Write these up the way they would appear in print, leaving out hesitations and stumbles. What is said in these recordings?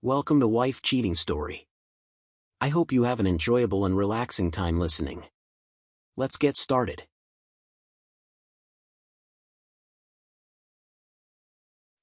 Welcome to Wife Cheating Story. I hope you have an enjoyable and relaxing time listening. Let's get started.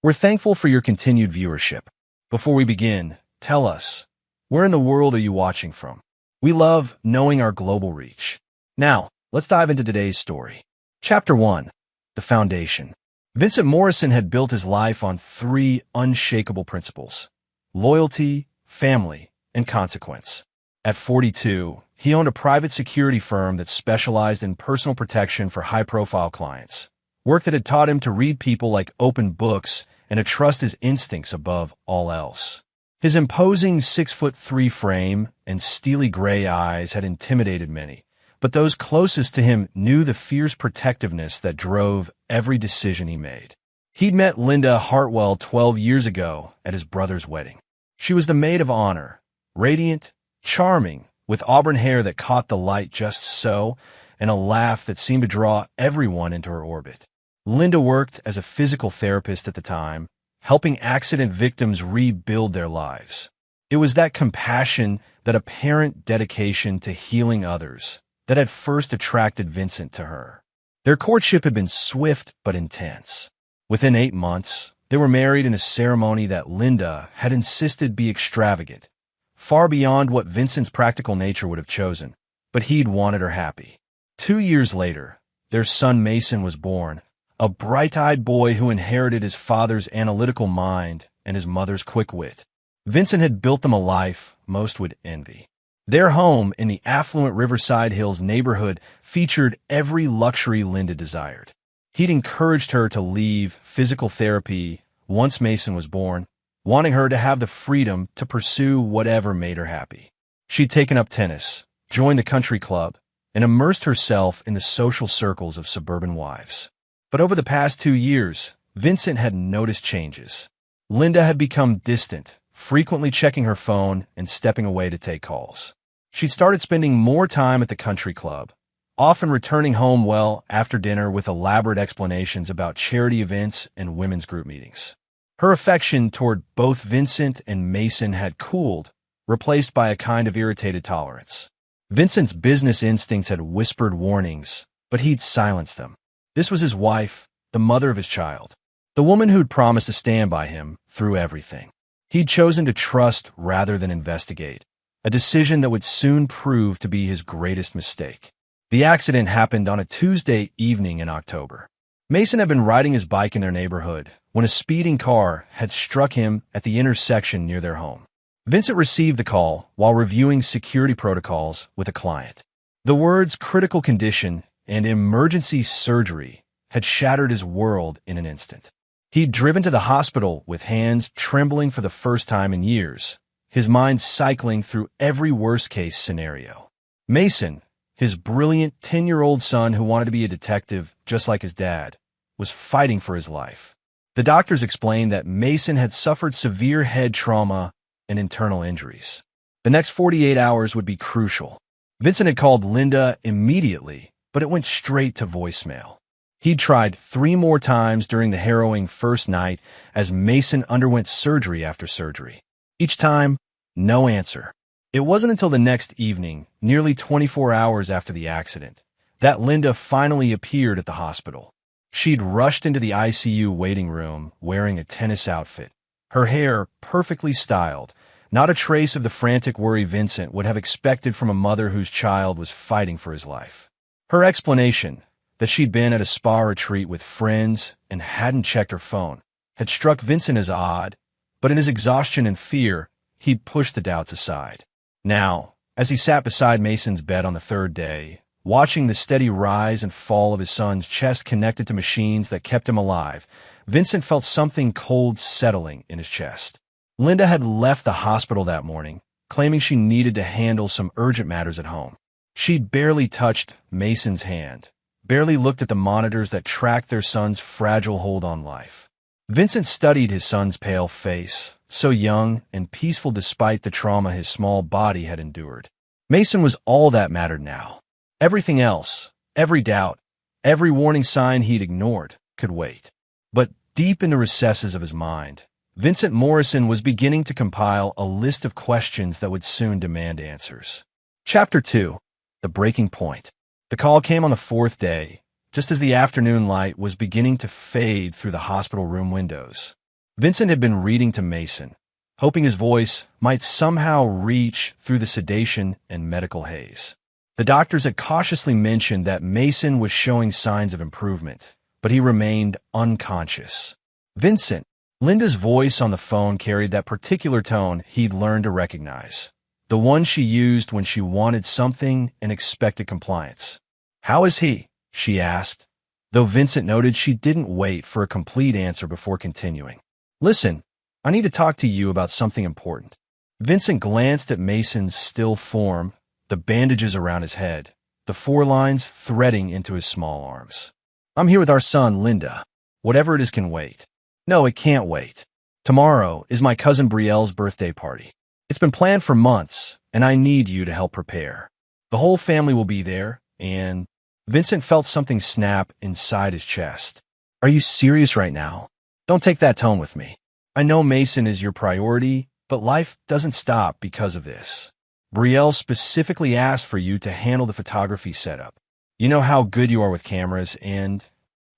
We're thankful for your continued viewership. Before we begin, tell us, where in the world are you watching from? We love knowing our global reach. Now, let's dive into today's story. Chapter 1. The Foundation. Vincent Morrison had built his life on three unshakable principles: loyalty, family, and consequence. At 42, he owned a private security firm that specialized in personal protection for high-profile clients, work that had taught him to read people like open books and to trust his instincts above all else. His imposing 6'3" frame and steely gray eyes had intimidated many, but those closest to him knew the fierce protectiveness that drove every decision he made. He'd met Linda Hartwell 12 years ago at his brother's wedding. She was the maid of honor, radiant, charming, with auburn hair that caught the light just so, and a laugh that seemed to draw everyone into her orbit. Linda worked as a physical therapist at the time, helping accident victims rebuild their lives. It was that compassion, that apparent dedication to healing others, that had first attracted Vincent to her. Their courtship had been swift but intense. Within 8 months, they were married in a ceremony that Linda had insisted be extravagant, far beyond what Vincent's practical nature would have chosen, but he'd wanted her happy. 2 years later, their son Mason was born, a bright-eyed boy who inherited his father's analytical mind and his mother's quick wit. Vincent had built them a life most would envy. Their home in the affluent Riverside Hills neighborhood featured every luxury Linda desired. He'd encouraged her to leave physical therapy once Mason was born, wanting her to have the freedom to pursue whatever made her happy. She'd taken up tennis, joined the country club, and immersed herself in the social circles of suburban wives. But over the past 2 years, Vincent had noticed changes. Linda had become distant, frequently checking her phone and stepping away to take calls. She'd started spending more time at the country club, often returning home well after dinner with elaborate explanations about charity events and women's group meetings. Her affection toward both Vincent and Mason had cooled, replaced by a kind of irritated tolerance. Vincent's business instincts had whispered warnings, but he'd silenced them. This was his wife, the mother of his child, the woman who'd promised to stand by him through everything. He'd chosen to trust rather than investigate, a decision that would soon prove to be his greatest mistake. The accident happened on a Tuesday evening in October. Mason had been riding his bike in their neighborhood when a speeding car had struck him at the intersection near their home. Vincent received the call while reviewing security protocols with a client. The words critical condition and emergency surgery had shattered his world in an instant. He'd driven to the hospital with hands trembling for the first time in years, his mind cycling through every worst-case scenario. Mason, his brilliant 10-year-old son who wanted to be a detective just like his dad, was fighting for his life. The doctors explained that Mason had suffered severe head trauma and internal injuries. The next 48 hours would be crucial. Vincent had called Linda immediately, but it went straight to voicemail. He'd tried 3 more times during the harrowing first night as Mason underwent surgery after surgery. Each time, no answer. It wasn't until the next evening, nearly 24 hours after the accident, that Linda finally appeared at the hospital. She'd rushed into the ICU waiting room wearing a tennis outfit, her hair perfectly styled, not a trace of the frantic worry Vincent would have expected from a mother whose child was fighting for his life. Her explanation, that she'd been at a spa retreat with friends and hadn't checked her phone, had struck Vincent as odd, but in his exhaustion and fear, he'd pushed the doubts aside. Now, as he sat beside Mason's bed on the 3rd day, watching the steady rise and fall of his son's chest connected to machines that kept him alive, Vincent felt something cold settling in his chest. Linda had left the hospital that morning, claiming she needed to handle some urgent matters at home. She'd barely touched Mason's hand, barely looked at the monitors that tracked their son's fragile hold on life. Vincent studied his son's pale face, so young and peaceful despite the trauma his small body had endured. Mason was all that mattered now. Everything else, every doubt, every warning sign he'd ignored, could wait. But deep in the recesses of his mind, Vincent Morrison was beginning to compile a list of questions that would soon demand answers. Chapter 2. The Breaking Point. The call came on the fourth day, just as the afternoon light was beginning to fade through the hospital room windows. Vincent had been reading to Mason, hoping his voice might somehow reach through the sedation and medical haze. The doctors had cautiously mentioned that Mason was showing signs of improvement, but he remained unconscious. Vincent, Linda's voice on the phone carried that particular tone he'd learned to recognize, the one she used when she wanted something and expected compliance. "How is he?" she asked, though Vincent noted she didn't wait for a complete answer before continuing. "Listen, I need to talk to you about something important." Vincent glanced at Mason's still form, the bandages around his head, the 4 lines threading into his small arms. "I'm here with our son, Linda. Whatever it is can wait." "No, it can't wait. Tomorrow is my cousin Brielle's birthday party. It's been planned for months, and I need you to help prepare. The whole family will be there, and—" Vincent felt something snap inside his chest. "Are you serious right now? Don't take that tone with me. I know Mason is your priority, but life doesn't stop because of this. Brielle specifically asked for you to handle the photography setup. You know how good you are with cameras, and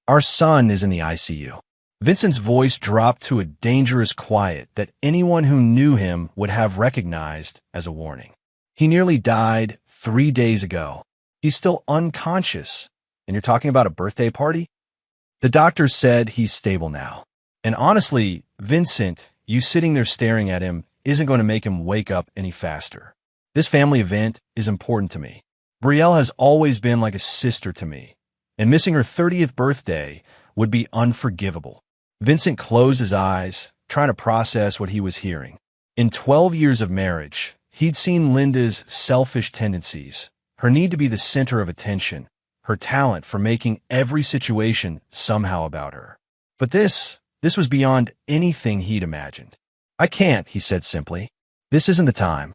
our son is in the ICU." Vincent's voice dropped to a dangerous quiet that anyone who knew him would have recognized as a warning. "He nearly died 3 days ago. He's still unconscious, and you're talking about a birthday party?" "The doctor said he's stable now. And honestly, Vincent, you sitting there staring at him isn't going to make him wake up any faster. This family event is important to me. Brielle has always been like a sister to me, and missing her 30th birthday would be unforgivable." Vincent closed his eyes, trying to process what he was hearing. In 12 years of marriage, he'd seen Linda's selfish tendencies, her need to be the center of attention, her talent for making every situation somehow about her. But this was beyond anything he'd imagined. "I can't," he said simply. "This isn't the time."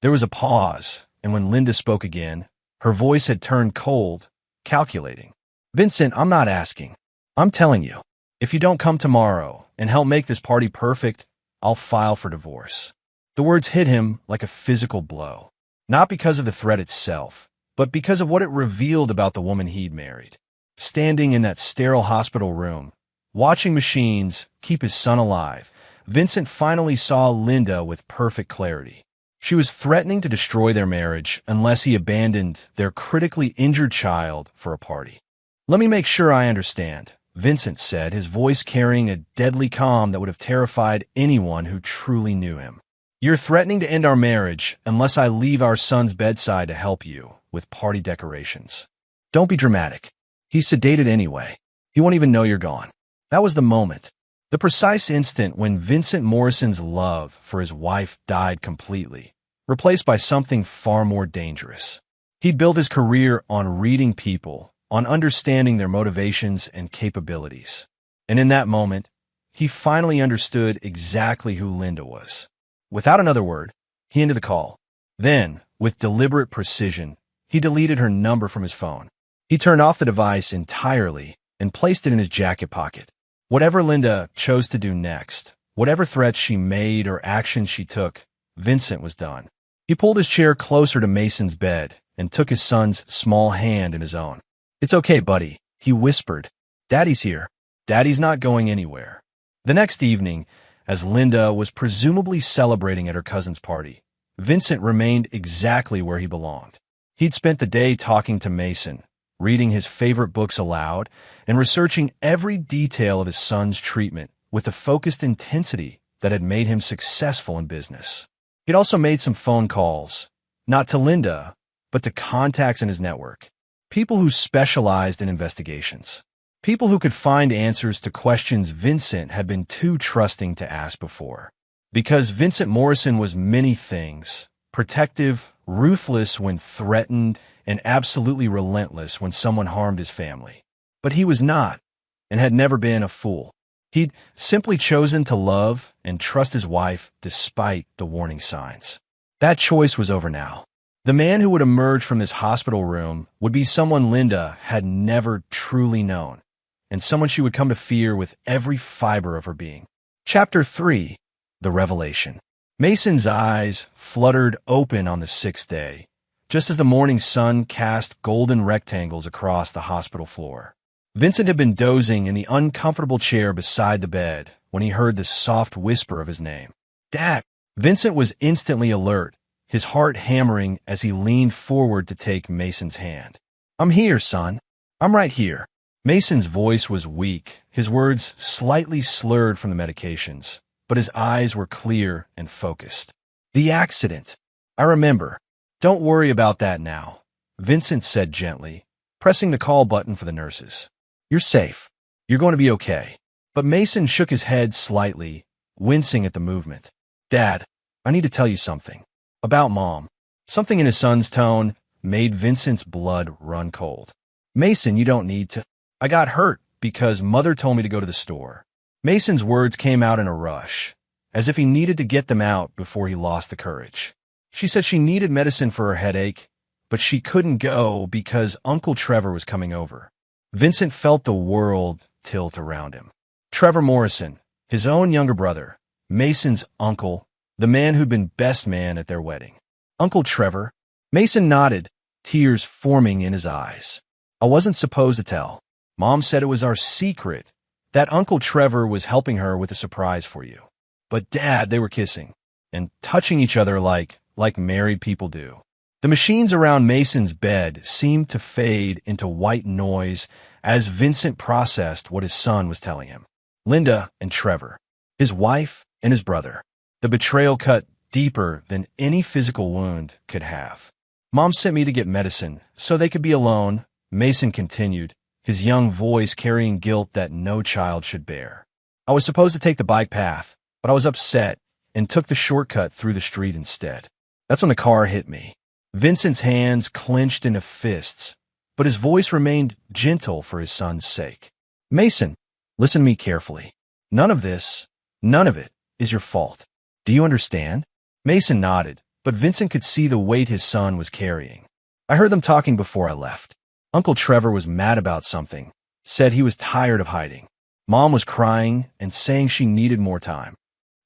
There was a pause, and when Linda spoke again, her voice had turned cold, calculating. "Vincent, I'm not asking. I'm telling you. If you don't come tomorrow and help make this party perfect, I'll file for divorce." The words hit him like a physical blow, not because of the threat itself, but because of what it revealed about the woman he'd married. Standing in that sterile hospital room, watching machines keep his son alive, Vincent finally saw Linda with perfect clarity. She was threatening to destroy their marriage unless he abandoned their critically injured child for a party. "Let me make sure I understand," Vincent said, his voice carrying a deadly calm that would have terrified anyone who truly knew him. "You're threatening to end our marriage unless I leave our son's bedside to help you with party decorations. Don't be dramatic. He's sedated anyway. He won't even know you're gone." That was the moment, the precise instant when Vincent Morrison's love for his wife died completely, replaced by something far more dangerous. He'd built his career on reading people, on understanding their motivations and capabilities. And in that moment, he finally understood exactly who Linda was. Without another word, he ended the call. Then, with deliberate precision, he deleted her number from his phone. He turned off the device entirely and placed it in his jacket pocket. Whatever Linda chose to do next, whatever threats she made or actions she took, Vincent was done. He pulled his chair closer to Mason's bed and took his son's small hand in his own. "It's okay, buddy," he whispered. "Daddy's here. Daddy's not going anywhere." The next evening, as Linda was presumably celebrating at her cousin's party, Vincent remained exactly where he belonged. He'd spent the day talking to Mason, reading his favorite books aloud, and researching every detail of his son's treatment with the focused intensity that had made him successful in business. He'd also made some phone calls, not to Linda, but to contacts in his network. People who specialized in investigations. People who could find answers to questions Vincent had been too trusting to ask before. Because Vincent Morrison was many things: protective, ruthless when threatened, and absolutely relentless when someone harmed his family. But he was not, and had never been, a fool. He'd simply chosen to love and trust his wife despite the warning signs. That choice was over now. The man who would emerge from this hospital room would be someone Linda had never truly known, and someone she would come to fear with every fiber of her being. Chapter 3. The Revelation. Mason's eyes fluttered open on the sixth day, just as the morning sun cast golden rectangles across the hospital floor. Vincent had been dozing in the uncomfortable chair beside the bed when he heard the soft whisper of his name. "Dad!" Vincent was instantly alert, his heart hammering as he leaned forward to take Mason's hand. "I'm here, son. I'm right here." Mason's voice was weak, his words slightly slurred from the medications, but his eyes were clear and focused. "The accident. I remember. Don't worry about that now," Vincent said gently, pressing the call button for the nurses. "You're safe. You're going to be okay." But Mason shook his head slightly, wincing at the movement. "Dad, I need to tell you something. About Mom." Something in his son's tone made Vincent's blood run cold. "Mason, you don't need to. I got hurt because Mother told me to go to the store." Mason's words came out in a rush, as if he needed to get them out before he lost the courage. "She said she needed medicine for her headache, but she couldn't go because Uncle Trevor was coming over." Vincent felt the world tilt around him. Trevor Morrison, his own younger brother, Mason's uncle, the man who'd been best man at their wedding. "Uncle Trevor?" Mason nodded, tears forming in his eyes. "I wasn't supposed to tell. Mom said it was our secret, that Uncle Trevor was helping her with a surprise for you. But Dad, they were kissing and touching each other like married people do." The machines around Mason's bed seemed to fade into white noise as Vincent processed what his son was telling him. Linda and Trevor, his wife and his brother. The betrayal cut deeper than any physical wound could have. "Mom sent me to get medicine so they could be alone," Mason continued, his young voice carrying guilt that no child should bear. "I was supposed to take the bike path, but I was upset and took the shortcut through the street instead. That's when the car hit me." Vincent's hands clenched into fists, but his voice remained gentle for his son's sake. "Mason, listen to me carefully. None of it, is your fault. Do you understand?" Mason nodded, but Vincent could see the weight his son was carrying. "I heard them talking before I left. Uncle Trevor was mad about something, said he was tired of hiding. Mom was crying and saying she needed more time."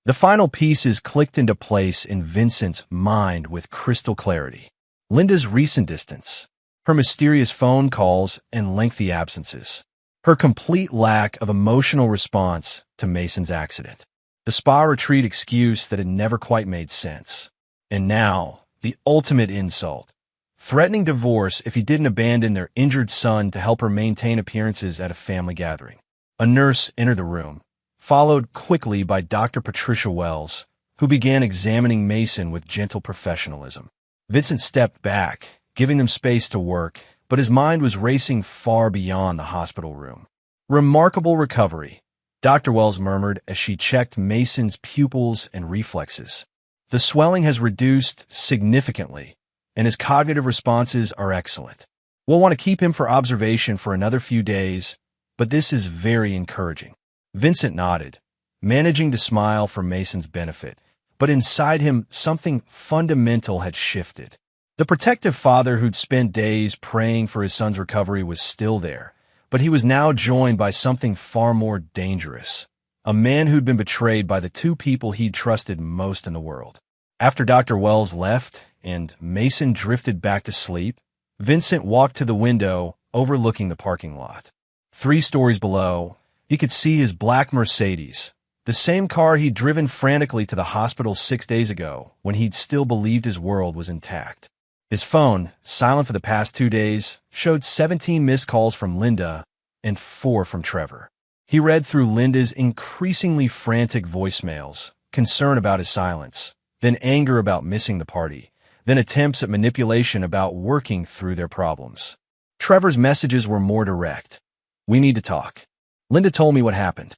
The final pieces clicked into place in Vincent's mind with crystal clarity. Linda's recent distance, her mysterious phone calls and lengthy absences, her complete lack of emotional response to Mason's accident, the spa retreat excuse that had never quite made sense. And now, the ultimate insult, threatening divorce if he didn't abandon their injured son to help her maintain appearances at a family gathering. A nurse entered the room, followed quickly by Dr. Patricia Wells, who began examining Mason with gentle professionalism. Vincent stepped back, giving them space to work, but his mind was racing far beyond the hospital room. "Remarkable recovery," Dr. Wells murmured as she checked Mason's pupils and reflexes. "The swelling has reduced significantly, and his cognitive responses are excellent. We'll want to keep him for observation for another few days, but this is very encouraging." Vincent nodded, managing to smile for Mason's benefit, but inside him something fundamental had shifted. The protective father who'd spent days praying for his son's recovery was still there, but he was now joined by something far more dangerous, a man who'd been betrayed by the two people he'd trusted most in the world. After Dr. Wells left and Mason drifted back to sleep, Vincent walked to the window overlooking the parking lot. 3 stories below, he could see his black Mercedes, the same car he'd driven frantically to the hospital 6 days ago when he'd still believed his world was intact. His phone, silent for the past 2 days, showed 17 missed calls from Linda and 4 from Trevor. He read through Linda's increasingly frantic voicemails, concern about his silence, then anger about missing the party, then attempts at manipulation about working through their problems. Trevor's messages were more direct. "We need to talk. Linda told me what happened.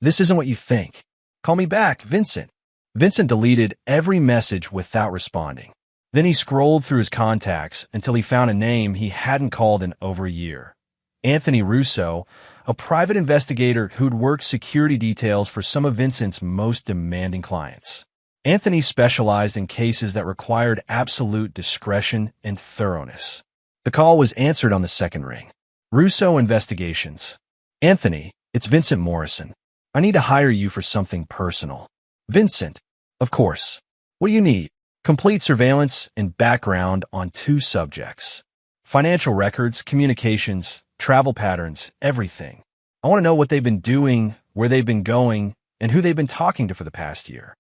This isn't what you think. Call me back, Vincent." Vincent deleted every message without responding. Then he scrolled through his contacts until he found a name he hadn't called in over a year. Anthony Russo, a private investigator who'd worked security details for some of Vincent's most demanding clients. Anthony specialized in cases that required absolute discretion and thoroughness. The call was answered on the second ring. "Russo Investigations." "Anthony, it's Vincent Morrison. I need to hire you for something personal. Vincent, of course. What do you need? Complete surveillance and background on 2 subjects. Financial records, communications, travel patterns, everything. I want to know what they've been doing, where they've been going, and who they've been talking to for the past year.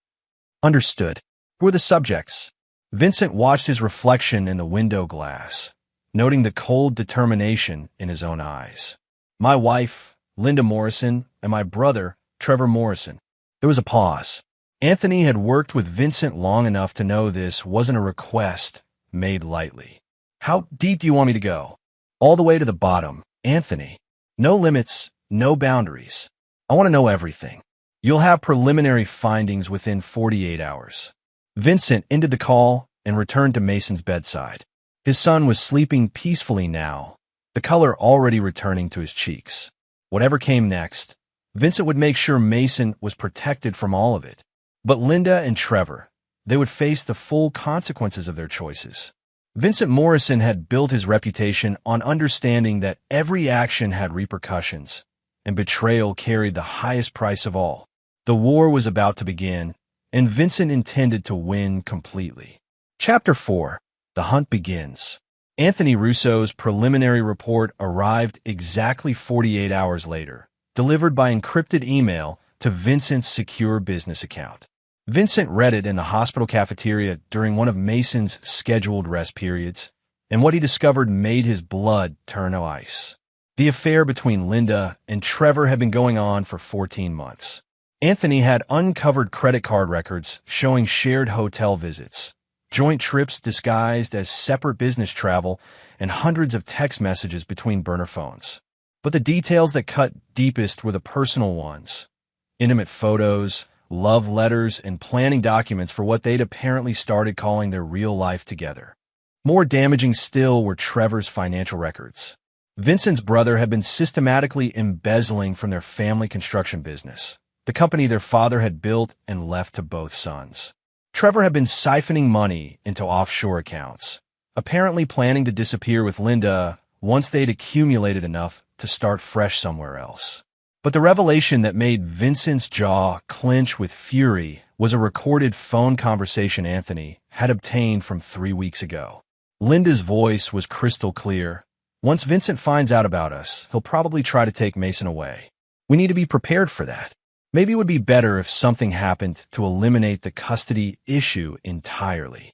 Understood. Who are the subjects? Vincent watched his reflection in the window glass, noting the cold determination in his own eyes. My wife, Linda Morrison, and my brother, Trevor Morrison. There was a pause. Anthony had worked with Vincent long enough to know this wasn't a request made lightly. How deep do you want me to go? All the way to the bottom, Anthony. No limits, no boundaries. I want to know everything. You'll have preliminary findings within 48 hours. Vincent ended the call and returned to Mason's bedside. His son was sleeping peacefully now, the color already returning to his cheeks. Whatever came next, Vincent would make sure Mason was protected from all of it. But Linda and Trevor, they would face the full consequences of their choices. Vincent Morrison had built his reputation on understanding that every action had repercussions, and betrayal carried the highest price of all. The war was about to begin, and Vincent intended to win completely. Chapter 4. The Hunt Begins. Anthony Russo's preliminary report arrived exactly 48 hours later, delivered by encrypted email to Vincent's secure business account. Vincent read it in the hospital cafeteria during one of Mason's scheduled rest periods, and what he discovered made his blood turn to ice. The affair between Linda and Trevor had been going on for 14 months. Anthony had uncovered credit card records showing shared hotel visits, joint trips disguised as separate business travel, and hundreds of text messages between burner phones. But the details that cut deepest were the personal ones. Intimate photos, love letters, and planning documents for what they'd apparently started calling their real life together. More damaging still were Trevor's financial records. Vincent's brother had been systematically embezzling from their family construction business, the company their father had built and left to both sons. Trevor had been siphoning money into offshore accounts, apparently planning to disappear with Linda once they'd accumulated enough to start fresh somewhere else. But the revelation that made Vincent's jaw clench with fury was a recorded phone conversation Anthony had obtained from 3 weeks ago. Linda's voice was crystal clear. Once Vincent finds out about us, he'll probably try to take Mason away. We need to be prepared for that. Maybe it would be better if something happened to eliminate the custody issue entirely.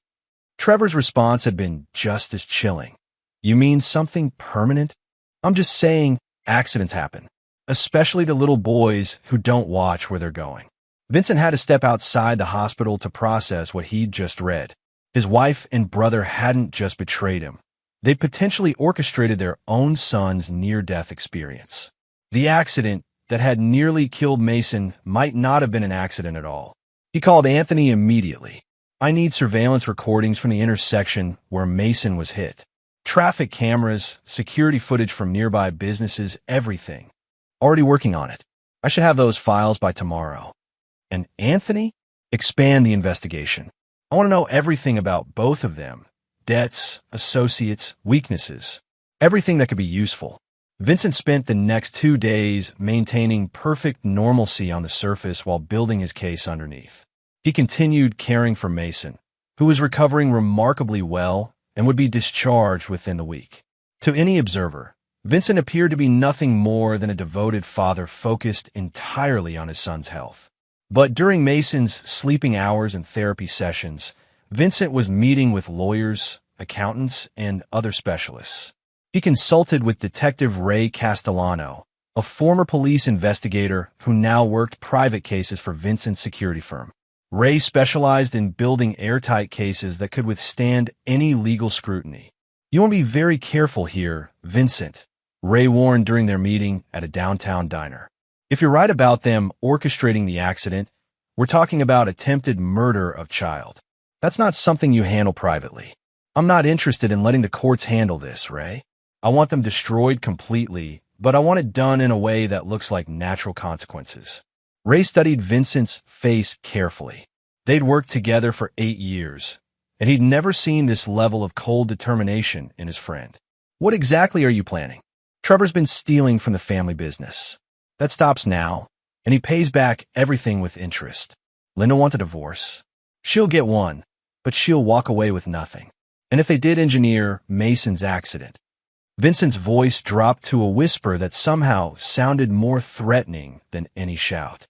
Trevor's response had been just as chilling. You mean something permanent? I'm just saying accidents happen, especially to little boys who don't watch where they're going. Vincent had to step outside the hospital to process what he'd just read. His wife and brother hadn't just betrayed him. They potentially orchestrated their own son's near-death experience. The accident that had nearly killed Mason might not have been an accident at all. He called Anthony immediately. I need surveillance recordings from the intersection where Mason was hit. Traffic cameras, security footage from nearby businesses, everything. Already working on it. I should have those files by tomorrow. And Anthony? Expand the investigation. I want to know everything about both of them. Debts, associates, weaknesses. Everything that could be useful. Vincent spent the next 2 days maintaining perfect normalcy on the surface while building his case underneath. He continued caring for Mason, who was recovering remarkably well and would be discharged within the week. To any observer, Vincent appeared to be nothing more than a devoted father focused entirely on his son's health. But during Mason's sleeping hours and therapy sessions, Vincent was meeting with lawyers, accountants, and other specialists. He consulted with Detective Ray Castellano, a former police investigator who now worked private cases for Vincent's security firm. Ray specialized in building airtight cases that could withstand any legal scrutiny. You want to be very careful here, Vincent, Ray warned during their meeting at a downtown diner. If you're right about them orchestrating the accident, we're talking about attempted murder of child. That's not something you handle privately. I'm not interested in letting the courts handle this, Ray. I want them destroyed completely, but I want it done in a way that looks like natural consequences. Ray studied Vincent's face carefully. They'd worked together for 8 years, and he'd never seen this level of cold determination in his friend. What exactly are you planning? Trevor's been stealing from the family business. That stops now. and he pays back everything with interest. Linda wants a divorce. She'll get one, but she'll walk away with nothing. And if they did engineer Mason's accident, Vincent's voice dropped to a whisper that somehow sounded more threatening than any shout.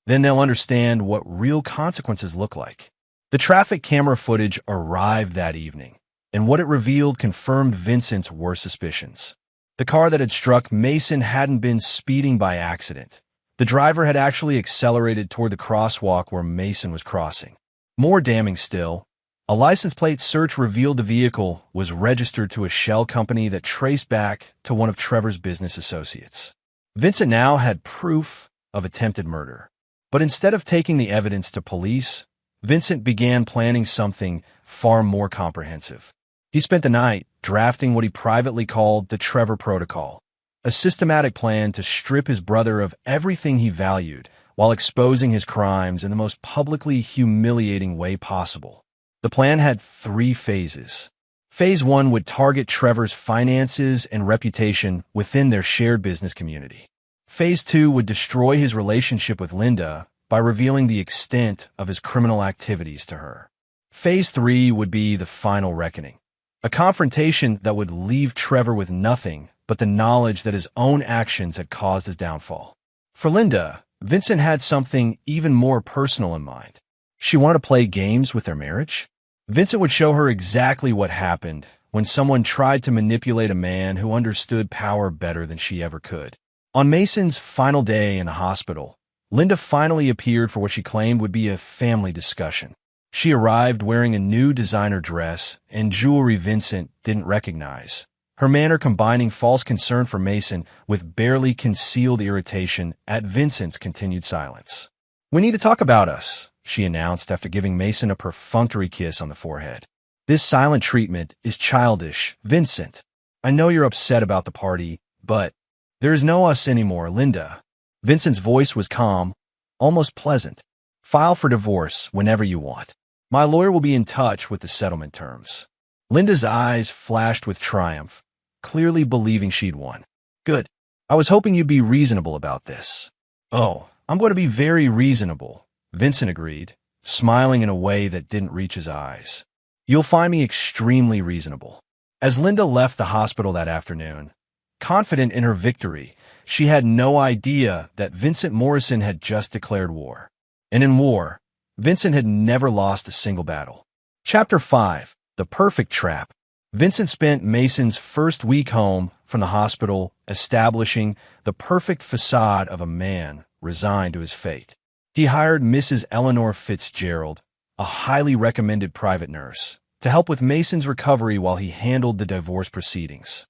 Then they'll understand what real consequences look like. The traffic camera footage arrived that evening, and what it revealed confirmed Vincent's worst suspicions. The car that had struck Mason hadn't been speeding by accident. The driver had actually accelerated toward the crosswalk where Mason was crossing. More damning still, a license plate search revealed the vehicle was registered to a shell company that traced back to one of Trevor's business associates. Vincent now had proof of attempted murder. But instead of taking the evidence to police, Vincent began planning something far more comprehensive. He spent the night drafting what he privately called the Trevor Protocol, a systematic plan to strip his brother of everything he valued while exposing his crimes in the most publicly humiliating way possible. The plan had 3 phases. Phase 1 would target Trevor's finances and reputation within their shared business community. Phase 2 would destroy his relationship with Linda by revealing the extent of his criminal activities to her. Phase 3 would be the final reckoning, a confrontation that would leave Trevor with nothing but the knowledge that his own actions had caused his downfall. For Linda, Vincent had something even more personal in mind. She wanted to play games with their marriage. Vincent would show her exactly what happened when someone tried to manipulate a man who understood power better than she ever could. On Mason's final day in the hospital, Linda finally appeared for what she claimed would be a family discussion. She arrived wearing a new designer dress and jewelry Vincent didn't recognize, her manner combining false concern for Mason with barely concealed irritation at Vincent's continued silence. "We need to talk about us," she announced after giving Mason a perfunctory kiss on the forehead. "This silent treatment is childish, Vincent. I know you're upset about the party, but there is no us anymore, Linda." Vincent's voice was calm, almost pleasant. "File for divorce whenever you want. My lawyer will be in touch with the settlement terms." Linda's eyes flashed with triumph, clearly believing she'd won. "Good. I was hoping you'd be reasonable about this." "Oh, I'm going to be very reasonable," Vincent agreed, smiling in a way that didn't reach his eyes. "You'll find me extremely reasonable." As Linda left the hospital that afternoon, confident in her victory, she had no idea that Vincent Morrison had just declared war. And in war, Vincent had never lost a single battle. Chapter 5. The Perfect Trap. Vincent spent Mason's first week home from the hospital establishing the perfect facade of a man resigned to his fate. He hired Mrs. Eleanor Fitzgerald, a highly recommended private nurse, to help with Mason's recovery while he handled the divorce proceedings.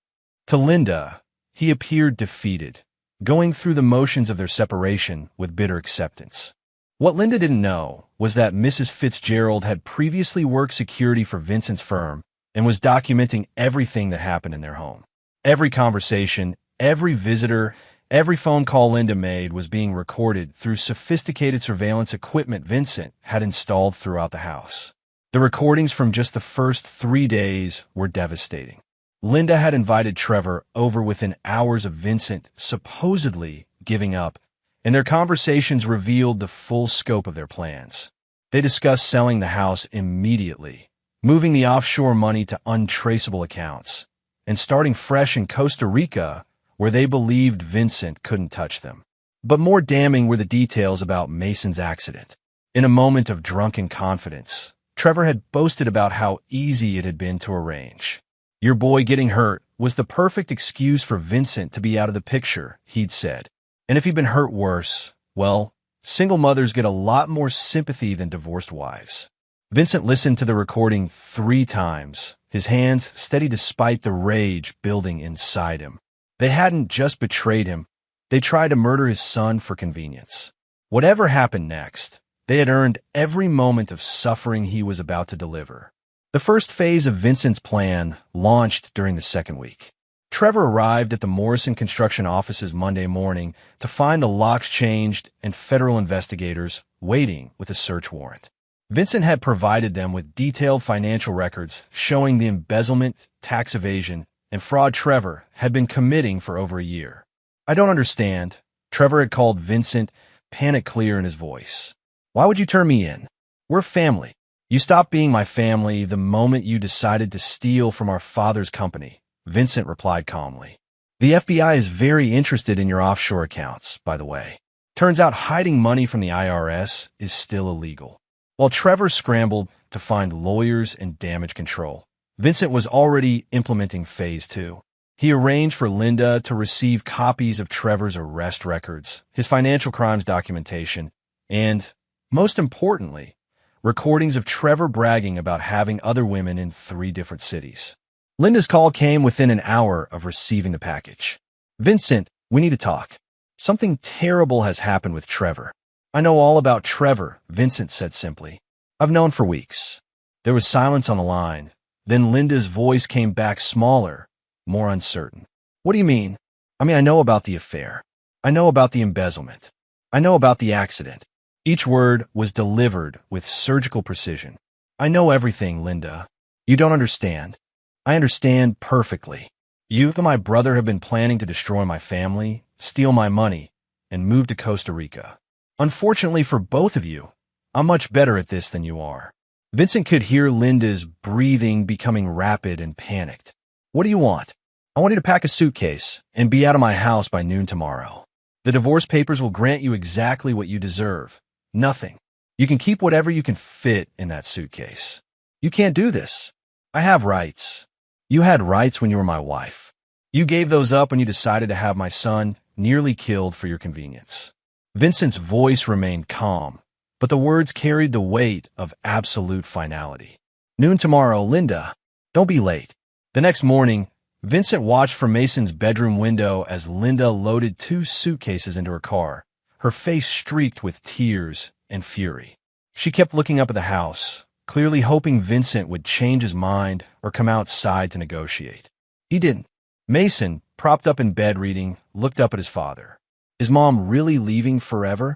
To Linda, he appeared defeated, going through the motions of their separation with bitter acceptance. What Linda didn't know was that Mrs. Fitzgerald had previously worked security for Vincent's firm and was documenting everything that happened in their home. Every conversation, every visitor, every phone call Linda made was being recorded through sophisticated surveillance equipment Vincent had installed throughout the house. The recordings from just the first 3 days were devastating. Linda had invited Trevor over within hours of Vincent supposedly giving up, and their conversations revealed the full scope of their plans. They discussed selling the house immediately, moving the offshore money to untraceable accounts, and starting fresh in Costa Rica, where they believed Vincent couldn't touch them. But more damning were the details about Mason's accident. In a moment of drunken confidence, Trevor had boasted about how easy it had been to arrange. "Your boy getting hurt was the perfect excuse for Vincent to be out of the picture," he'd said. "And if he'd been hurt worse, well, single mothers get a lot more sympathy than divorced wives." Vincent listened to the recording 3 times, his hands steady despite the rage building inside him. They hadn't just betrayed him, they tried to murder his son for convenience. Whatever happened next, they had earned every moment of suffering he was about to deliver. The first phase of Vincent's plan launched during the second week. Trevor arrived at the Morrison Construction offices Monday morning to find the locks changed and federal investigators waiting with a search warrant. Vincent had provided them with detailed financial records showing the embezzlement, tax evasion, and fraud Trevor had been committing for over a year. "I don't understand," Trevor had called Vincent, panic clear in his voice. Why would you turn me in? We're family. You stopped being my family the moment you decided to steal from our father's company, Vincent replied calmly. The FBI is very interested in your offshore accounts, by the way. Turns out hiding money from the IRS is still illegal. While Trevor scrambled to find lawyers and damage control, Vincent was already implementing Phase 2. He arranged for Linda to receive copies of Trevor's arrest records, his financial crimes documentation, and, most importantly, recordings of Trevor bragging about having other women in 3 different cities. Linda's call came within an hour of receiving the package. Vincent, we need to talk. Something terrible has happened with Trevor. I know all about Trevor, Vincent said simply. I've known for weeks. There was silence on the line. Then Linda's voice came back smaller, more uncertain. What do you mean? I know about the affair. I know about the embezzlement. I know about the accident. Each word was delivered with surgical precision. I know everything, Linda. You don't understand. I understand perfectly. You and my brother have been planning to destroy my family, steal my money, and move to Costa Rica. Unfortunately for both of you, I'm much better at this than you are. Vincent could hear Linda's breathing becoming rapid and panicked. What do you want? I want you to pack a suitcase and be out of my house by noon tomorrow. The divorce papers will grant you exactly what you deserve. Nothing. You can keep whatever you can fit in that suitcase. You can't do this. I have rights. You had rights when you were my wife. You gave those up when you decided to have my son nearly killed for your convenience. Vincent's voice remained calm, but the words carried the weight of absolute finality. Noon tomorrow, Linda. Don't be late. The next morning, Vincent watched from Mason's bedroom window as Linda loaded 2 suitcases into her car, her face streaked with tears and fury. She kept looking up at the house, clearly hoping Vincent would change his mind or come outside to negotiate. He didn't. Mason, propped up in bed reading, looked up at his father. Is Mom really leaving forever?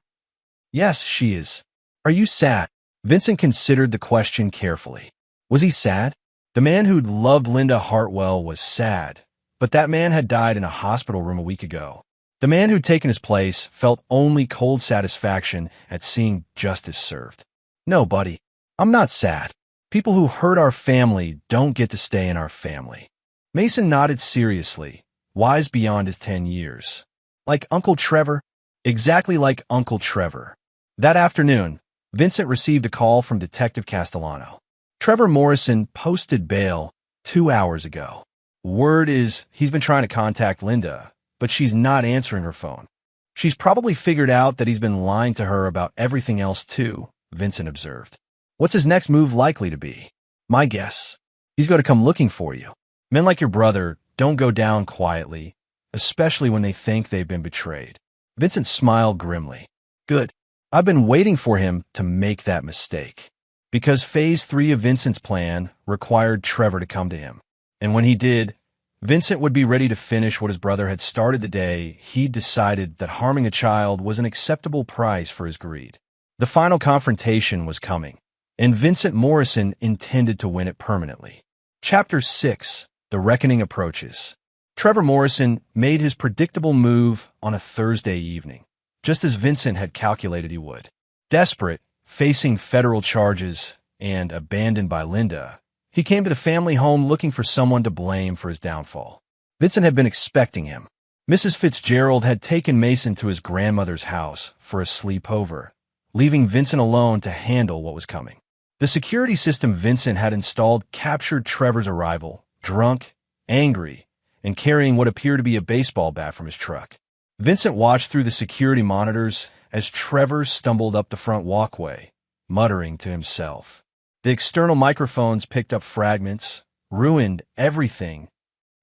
Yes, she is. Are you sad? Vincent considered the question carefully. Was he sad? The man who'd loved Linda Hartwell was sad, but that man had died in a hospital room a week ago. The man who'd taken his place felt only cold satisfaction at seeing justice served. No, buddy, I'm not sad. People who hurt our family don't get to stay in our family. Mason nodded seriously, wise beyond his 10 years. Like Uncle Trevor? Exactly like Uncle Trevor. That afternoon, Vincent received a call from Detective Castellano. Trevor Morrison posted bail 2 hours ago. Word is he's been trying to contact Linda, but she's not answering her phone. She's probably figured out that he's been lying to her about everything else too, Vincent observed. What's his next move likely to be? My guess. He's going to come looking for you. Men like your brother don't go down quietly, especially when they think they've been betrayed. Vincent smiled grimly. Good. I've been waiting for him to make that mistake. Because Phase 3 of Vincent's plan required Trevor to come to him. And when he did, Vincent would be ready to finish what his brother had started the day he'd decided that harming a child was an acceptable price for his greed. The final confrontation was coming, and Vincent Morrison intended to win it permanently. Chapter 6: The Reckoning Approaches. Trevor Morrison made his predictable move on a Thursday evening, just as Vincent had calculated he would. Desperate, facing federal charges, and abandoned by Linda, he came to the family home looking for someone to blame for his downfall. Vincent had been expecting him. Mrs. Fitzgerald had taken Mason to his grandmother's house for a sleepover, leaving Vincent alone to handle what was coming. The security system Vincent had installed captured Trevor's arrival, drunk, angry, and carrying what appeared to be a baseball bat from his truck. Vincent watched through the security monitors as Trevor stumbled up the front walkway, muttering to himself. The external microphones picked up fragments, ruined everything.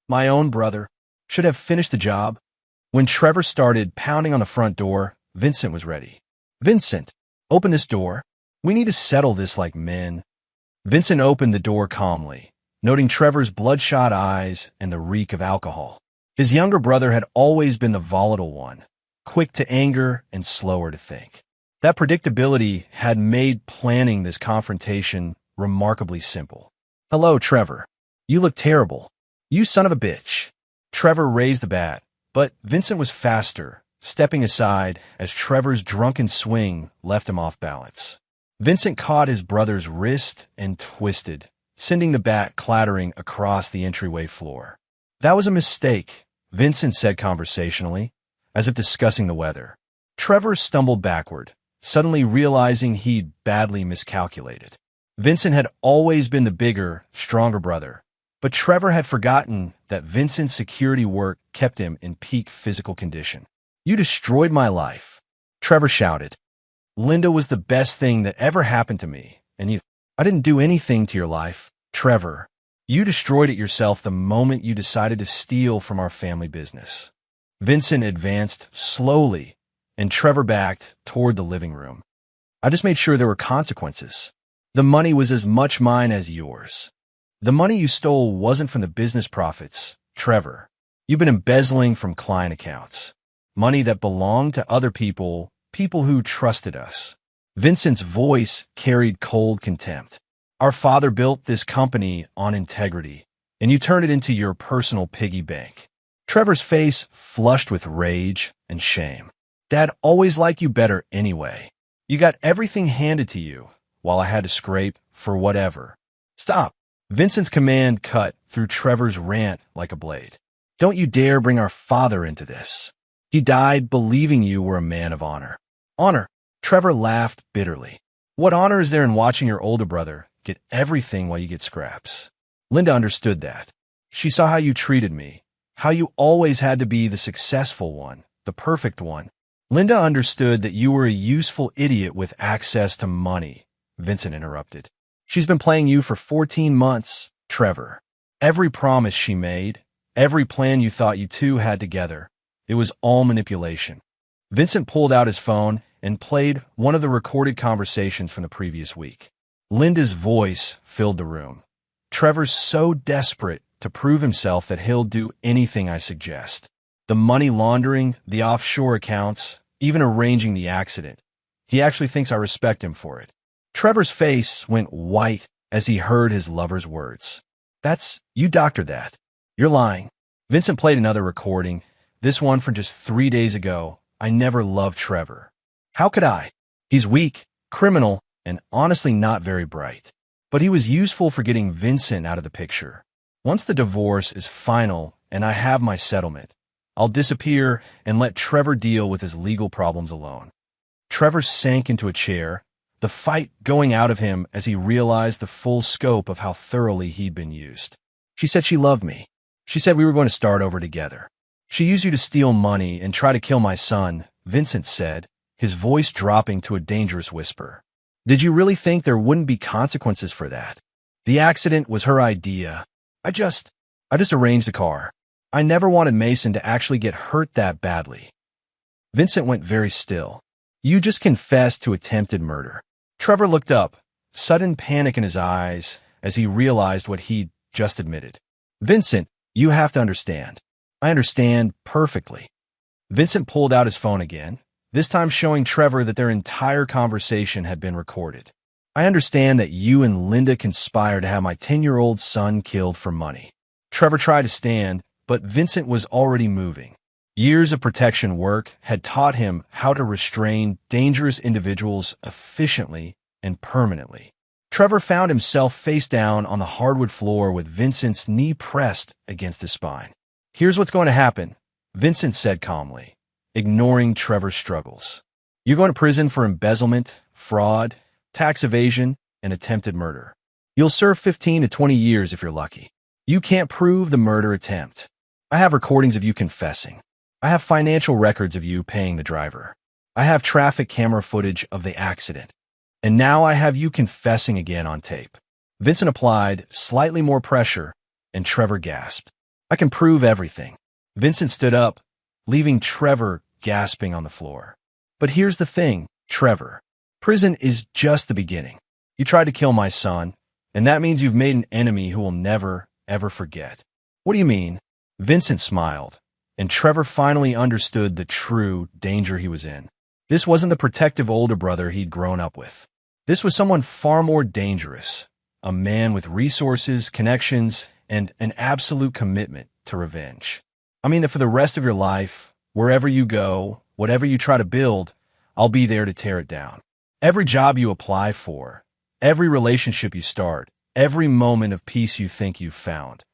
My own brother should have finished the job. When Trevor started pounding on the front door, Vincent was ready. Vincent, open this door. We need to settle this like men. Vincent opened the door calmly, noting Trevor's bloodshot eyes and the reek of alcohol. His younger brother had always been the volatile one, quick to anger and slower to think. That predictability had made planning this confrontation remarkably simple. Hello, Trevor. You look terrible. You son of a bitch. Trevor raised the bat, but Vincent was faster, stepping aside as Trevor's drunken swing left him off balance. Vincent caught his brother's wrist and twisted, sending the bat clattering across the entryway floor. "That was a mistake," Vincent said conversationally, as if discussing the weather. Trevor stumbled backward, suddenly realizing he'd badly miscalculated. Vincent had always been the bigger, stronger brother, but Trevor had forgotten that Vincent's security work kept him in peak physical condition. "You destroyed my life," Trevor shouted. "Linda was the best thing that ever happened to me, and I didn't do anything to your life, Trevor. You destroyed it yourself the moment you decided to steal from our family business." Vincent advanced slowly, and Trevor backed toward the living room. "I just made sure there were consequences. The money was as much mine as yours. The money you stole wasn't from the business profits, Trevor. You've been embezzling from client accounts. Money that belonged to other people, people who trusted us." Vincent's voice carried cold contempt. "Our father built this company on integrity, and you turned it into your personal piggy bank." Trevor's face flushed with rage and shame. "Dad always liked you better anyway. You got everything handed to you, while I had to scrape for whatever." "Stop!" Vincent's command cut through Trevor's rant like a blade. "Don't you dare bring our father into this. He died believing you were a man of honor." "Honor?" Trevor laughed bitterly. "What honor is there in watching your older brother get everything while you get scraps? Linda understood that. She saw how you treated me, how you always had to be the successful one, the perfect one. Linda understood that you were a useful idiot with access to money," Vincent interrupted. "She's been playing you for 14 months, Trevor. Every promise she made, every plan you thought you two had together, it was all manipulation." Vincent pulled out his phone and played one of the recorded conversations from the previous week. Linda's voice filled the room. "Trevor's so desperate to prove himself that he'll do anything I suggest. The money laundering, the offshore accounts, even arranging the accident. He actually thinks I respect him for it." Trevor's face went white as he heard his lover's words. You doctored that. You're lying." Vincent played another recording, this one from just 3 days ago. "I never loved Trevor. How could I? He's weak, criminal, and honestly not very bright. But he was useful for getting Vincent out of the picture. Once the divorce is final and I have my settlement, I'll disappear and let Trevor deal with his legal problems alone." Trevor sank into a chair, the fight going out of him as he realized the full scope of how thoroughly he'd been used. "She said she loved me. She said we were going to start over together. She used you to steal money and try to kill my son," Vincent said, his voice dropping to a dangerous whisper. "Did you really think there wouldn't be consequences for that? The accident was her idea. I just arranged the car. I never wanted Mason to actually get hurt that badly." Vincent went very still. "You just confessed to attempted murder." Trevor looked up, sudden panic in his eyes as he realized what he'd just admitted. "Vincent, you have to understand. I understand perfectly." Vincent pulled out his phone again, this time showing Trevor that their entire conversation had been recorded. "I understand that you and Linda conspired to have my 10-year-old son killed for money." Trevor tried to stand, but Vincent was already moving. Years of protection work had taught him how to restrain dangerous individuals efficiently and permanently. Trevor found himself face down on the hardwood floor with Vincent's knee pressed against his spine. "Here's what's going to happen," Vincent said calmly, ignoring Trevor's struggles. "You're going to prison for embezzlement, fraud, tax evasion, and attempted murder. You'll serve 15 to 20 years if you're lucky. You can't prove the murder attempt. I have recordings of you confessing. I have financial records of you paying the driver. I have traffic camera footage of the accident. And now I have you confessing again on tape." Vincent applied slightly more pressure, and Trevor gasped. "I can prove everything." Vincent stood up, leaving Trevor gasping on the floor. "But here's the thing, Trevor. Prison is just the beginning. You tried to kill my son, and that means you've made an enemy who will never, ever forget." "What do you mean?" Vincent smiled, and Trevor finally understood the true danger he was in. This wasn't the protective older brother he'd grown up with. This was someone far more dangerous, a man with resources, connections, and an absolute commitment to revenge. I mean that for the rest of your life, wherever you go, whatever you try to build, I'll be there to tear it down. Every job you apply for, every relationship you start, every moment of peace you think you've found,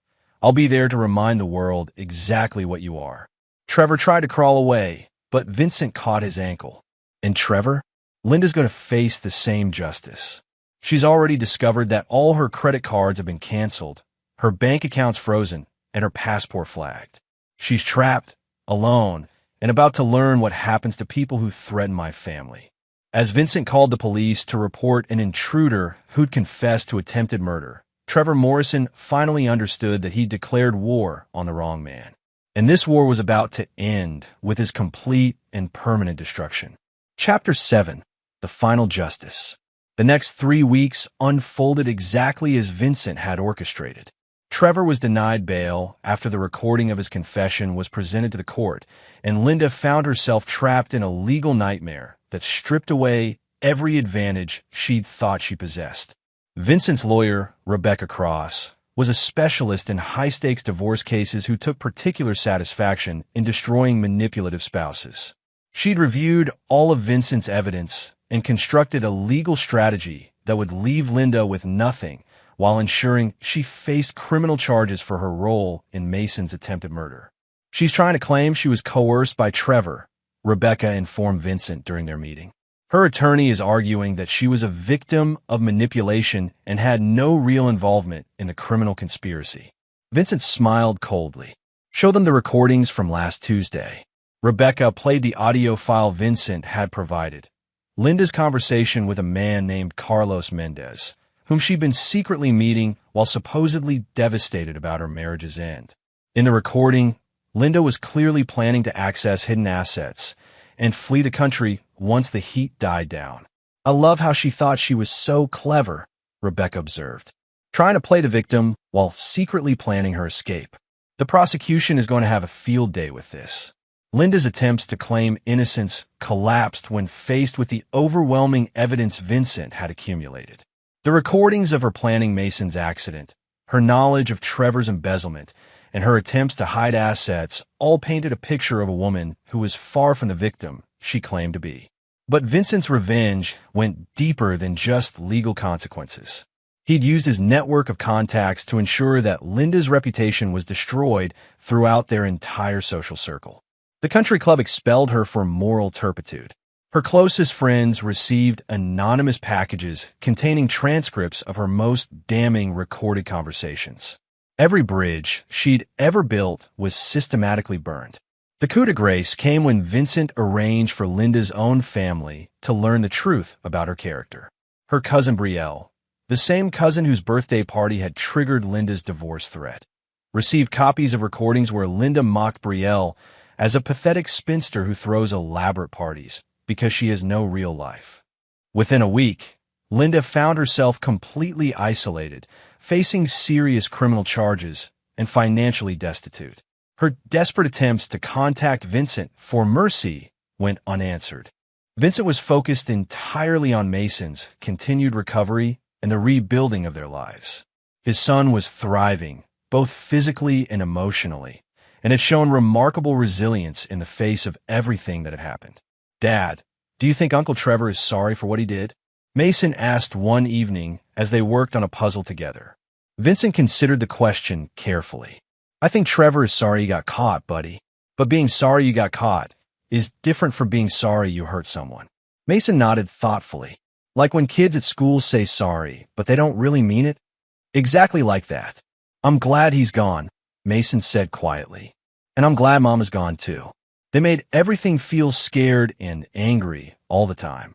I'll be there to remind the world exactly what you are. Trevor tried to crawl away, but Vincent caught his ankle. And Trevor? Linda's going to face the same justice. She's already discovered that all her credit cards have been canceled, her bank accounts frozen, and her passport flagged. She's trapped, alone, and about to learn what happens to people who threaten my family. As Vincent called the police to report an intruder who'd confessed to attempted murder, Trevor Morrison finally understood that he'd declared war on the wrong man. And this war was about to end with his complete and permanent destruction. Chapter 7. The Final Justice. The next 3 weeks unfolded exactly as Vincent had orchestrated. Trevor was denied bail after the recording of his confession was presented to the court, and Linda found herself trapped in a legal nightmare that stripped away every advantage she'd thought she possessed. Vincent's lawyer, Rebecca Cross, was a specialist in high-stakes divorce cases who took particular satisfaction in destroying manipulative spouses. She'd reviewed all of Vincent's evidence and constructed a legal strategy that would leave Linda with nothing while ensuring she faced criminal charges for her role in Mason's attempted murder. She's trying to claim she was coerced by Trevor, Rebecca informed Vincent during their meeting. Her attorney is arguing that she was a victim of manipulation and had no real involvement in the criminal conspiracy. Vincent smiled coldly. Show them the recordings from last Tuesday. Rebecca played the audio file Vincent had provided. Linda's conversation with a man named Carlos Mendez, whom she'd been secretly meeting while supposedly devastated about her marriage's end. In the recording, Linda was clearly planning to access hidden assets and flee the country once the heat died down. I love how she thought she was so clever, Rebecca observed, trying to play the victim while secretly planning her escape. The prosecution is going to have a field day with this. Linda's attempts to claim innocence collapsed when faced with the overwhelming evidence Vincent had accumulated. The recordings of her planning Mason's accident, her knowledge of Trevor's embezzlement, and her attempts to hide assets all painted a picture of a woman who was far from the victim she claimed to be. But Vincent's revenge went deeper than just legal consequences. He'd used his network of contacts to ensure that Linda's reputation was destroyed throughout their entire social circle. The country club expelled her for moral turpitude. Her closest friends received anonymous packages containing transcripts of her most damning recorded conversations. Every bridge she'd ever built was systematically burned. The coup de grace came when Vincent arranged for Linda's own family to learn the truth about her character. Her cousin Brielle, the same cousin whose birthday party had triggered Linda's divorce threat, received copies of recordings where Linda mocked Brielle as a pathetic spinster who throws elaborate parties because she has no real life. Within a week, Linda found herself completely isolated, facing serious criminal charges and financially destitute. Her desperate attempts to contact Vincent for mercy went unanswered. Vincent was focused entirely on Mason's continued recovery and the rebuilding of their lives. His son was thriving, both physically and emotionally, and had shown remarkable resilience in the face of everything that had happened. "Dad, do you think Uncle Trevor is sorry for what he did?" Mason asked one evening as they worked on a puzzle together. Vincent considered the question carefully. "I think Trevor is sorry he got caught, buddy. But being sorry you got caught is different from being sorry you hurt someone." Mason nodded thoughtfully. "Like when kids at school say sorry, but they don't really mean it?" "Exactly like that. I'm glad he's gone," Mason said quietly. "And I'm glad Mama's gone too." They made everything feel scared and angry all the time.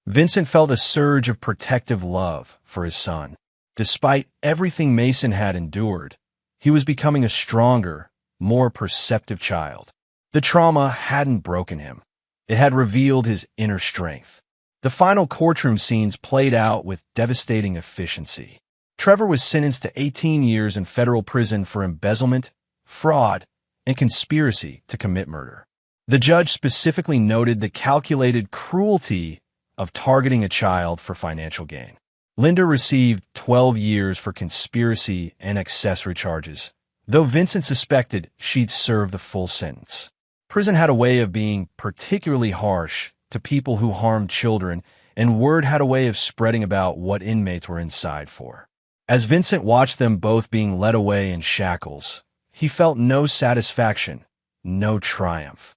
Vincent felt a surge of protective love for his son. Despite everything Mason had endured, he was becoming a stronger, more perceptive child. The trauma hadn't broken him. It had revealed his inner strength. The final courtroom scenes played out with devastating efficiency. Trevor was sentenced to 18 years in federal prison for embezzlement, fraud, and conspiracy to commit murder. The judge specifically noted the calculated cruelty of targeting a child for financial gain. Linda received 12 years for conspiracy and accessory charges, though Vincent suspected she'd serve the full sentence. Prison had a way of being particularly harsh to people who harmed children, and word had a way of spreading about what inmates were inside for. As Vincent watched them both being led away in shackles, he felt no satisfaction, no triumph,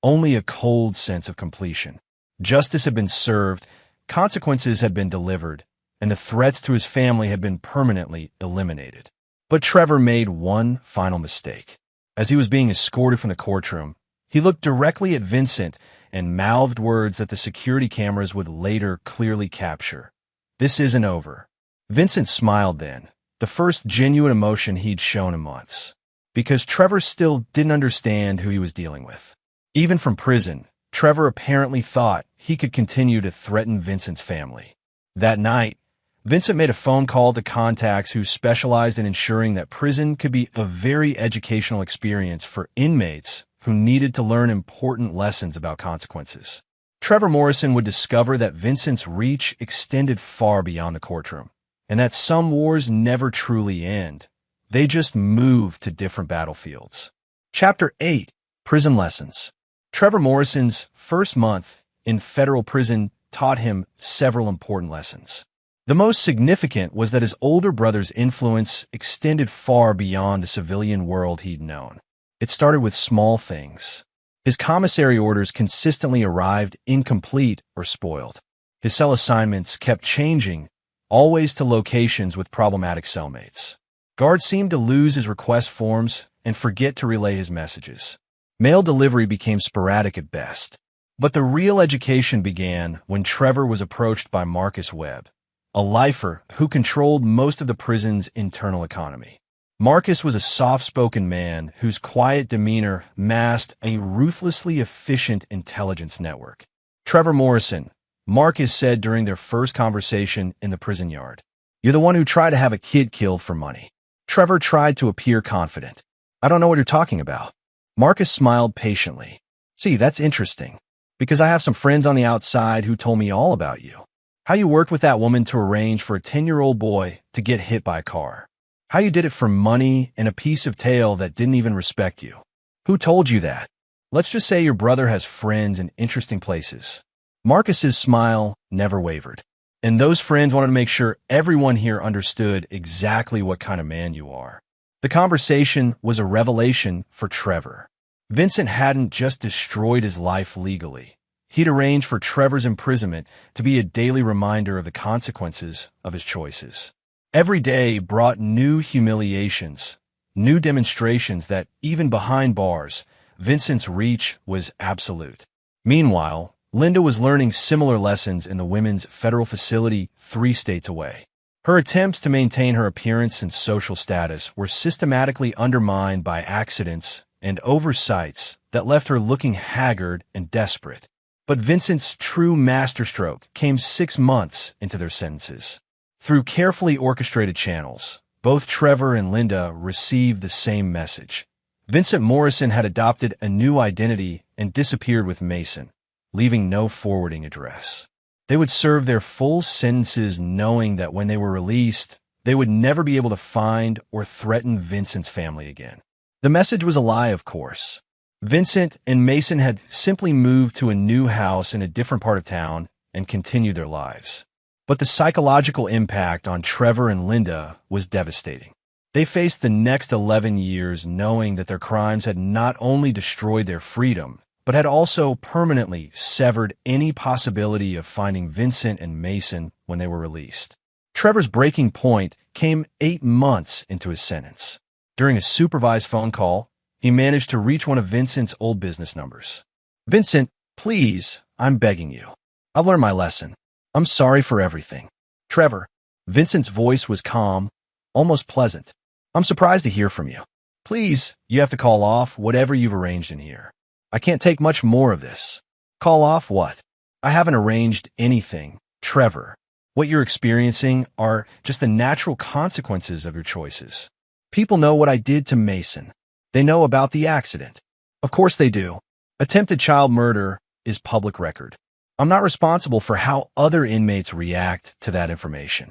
only a cold sense of completion. Justice had been served, consequences had been delivered, and the threats to his family had been permanently eliminated. But Trevor made one final mistake. As he was being escorted from the courtroom, he looked directly at Vincent and mouthed words that the security cameras would later clearly capture. "This isn't over." Vincent smiled then, the first genuine emotion he'd shown in months, because Trevor still didn't understand who he was dealing with. Even from prison, Trevor apparently thought he could continue to threaten Vincent's family. That night, Vincent made a phone call to contacts who specialized in ensuring that prison could be a very educational experience for inmates who needed to learn important lessons about consequences. Trevor Morrison would discover that Vincent's reach extended far beyond the courtroom, and that some wars never truly end. They just move to different battlefields. Chapter 8: Prison Lessons. Trevor Morrison's first month in federal prison taught him several important lessons. The most significant was that his older brother's influence extended far beyond the civilian world he'd known. It started with small things. His commissary orders consistently arrived incomplete or spoiled. His cell assignments kept changing, always to locations with problematic cellmates. Guards seemed to lose his request forms and forget to relay his messages. Mail delivery became sporadic at best. But the real education began when Trevor was approached by Marcus Webb, a lifer who controlled most of the prison's internal economy. Marcus was a soft-spoken man whose quiet demeanor masked a ruthlessly efficient intelligence network. "Trevor Morrison," Marcus said during their first conversation in the prison yard, "you're the one who tried to have a kid killed for money." Trevor tried to appear confident. "I don't know what you're talking about." Marcus smiled patiently. "See, that's interesting, because I have some friends on the outside who told me all about you. How you worked with that woman to arrange for a 10-year-old boy to get hit by a car. How you did it for money and a piece of tail that didn't even respect you. Who told you that? Let's just say your brother has friends in interesting places." Marcus's smile never wavered. "And those friends wanted to make sure everyone here understood exactly what kind of man you are." The conversation was a revelation for Trevor. Vincent hadn't just destroyed his life legally. He'd arranged for Trevor's imprisonment to be a daily reminder of the consequences of his choices. Every day brought new humiliations, new demonstrations that, even behind bars, Vincent's reach was absolute. Meanwhile, Linda was learning similar lessons in the women's federal facility 3 states away. Her attempts to maintain her appearance and social status were systematically undermined by accidents and oversights that left her looking haggard and desperate. But Vincent's true masterstroke came 6 months into their sentences. Through carefully orchestrated channels, both Trevor and Linda received the same message. Vincent Morrison had adopted a new identity and disappeared with Mason, leaving no forwarding address. They would serve their full sentences knowing that when they were released, they would never be able to find or threaten Vincent's family again. The message was a lie, of course. Vincent and Mason had simply moved to a new house in a different part of town and continued their lives. But the psychological impact on Trevor and Linda was devastating. They faced the next 11 years knowing that their crimes had not only destroyed their freedom, but had also permanently severed any possibility of finding Vincent and Mason when they were released. Trevor's breaking point came 8 months into his sentence. During a supervised phone call, he managed to reach one of Vincent's old business numbers. "Vincent, please, I'm begging you. I've learned my lesson. I'm sorry for everything." "Trevor," Vincent's voice was calm, almost pleasant. "I'm surprised to hear from you. Please, you have to call off whatever you've arranged in here. I can't take much more of this." "Call off what?" "I haven't arranged anything, Trevor. What you're experiencing are just the natural consequences of your choices. People know what I did to Mason. They know about the accident. Of course they do. Attempted child murder is public record. I'm not responsible for how other inmates react to that information."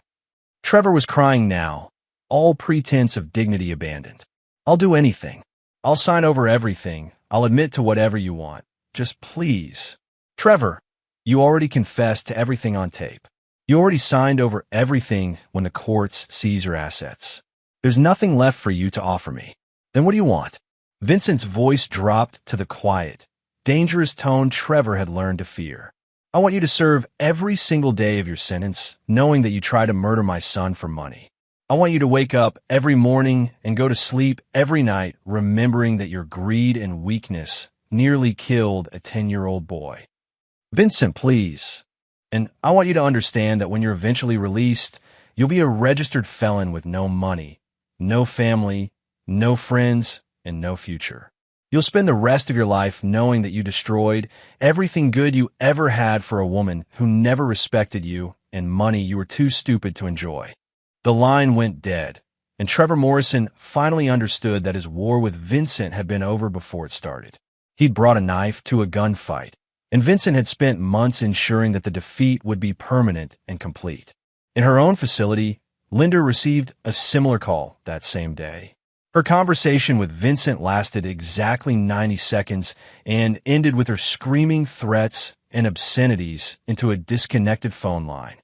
Trevor was crying now, all pretense of dignity abandoned. "I'll do anything. I'll sign over everything, I'll admit to whatever you want. Just please. Trevor, you already confessed to everything on tape. You already signed over everything when the courts seize your assets. There's nothing left for you to offer me. Then what do you want? Vincent's voice dropped to the quiet, dangerous tone Trevor had learned to fear. I want you to serve every single day of your sentence, knowing that you tried to murder my son for money. I want you to wake up every morning and go to sleep every night remembering that your greed and weakness nearly killed a 10-year-old boy. Vincent, please. And I want you to understand that when you're eventually released, you'll be a registered felon with no money, no family, no friends, and no future. You'll spend the rest of your life knowing that you destroyed everything good you ever had for a woman who never respected you and money you were too stupid to enjoy. The line went dead, and Trevor Morrison finally understood that his war with Vincent had been over before it started. He'd brought a knife to a gunfight, and Vincent had spent months ensuring that the defeat would be permanent and complete. In her own facility, Linda received a similar call that same day. Her conversation with Vincent lasted exactly 90 seconds and ended with her screaming threats and obscenities into a disconnected phone line.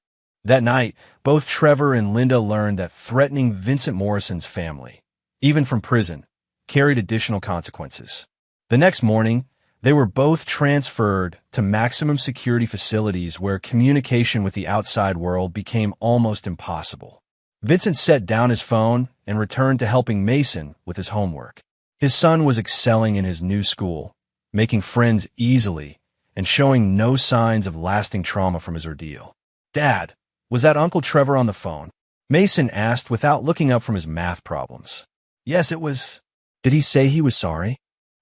That night, both Trevor and Linda learned that threatening Vincent Morrison's family, even from prison, carried additional consequences. The next morning, they were both transferred to maximum security facilities where communication with the outside world became almost impossible. Vincent set down his phone and returned to helping Mason with his homework. His son was excelling in his new school, making friends easily, and showing no signs of lasting trauma from his ordeal. "Dad, was that Uncle Trevor on the phone?" Mason asked without looking up from his math problems. "Yes, it was." "Did he say he was sorry?"